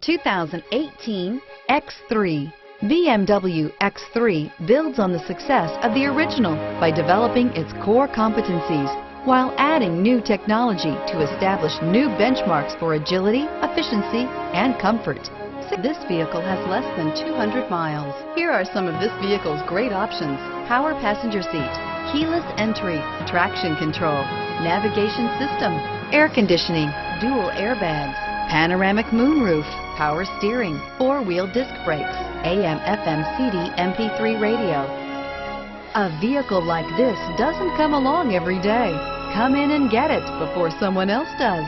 2018 X3. BMW X3 builds on the success of the original by developing its core competencies while adding new technology to establish new benchmarks for agility, efficiency, and comfort. This vehicle has less than 200 miles. Here are some of this vehicle's great options: power passenger seat, keyless entry, traction control, navigation system, air conditioning, dual airbags, panoramic moonroof, power steering, four-wheel disc brakes, AM/FM CD MP3 radio. A vehicle like this doesn't come along every day. Come in and get it before someone else does.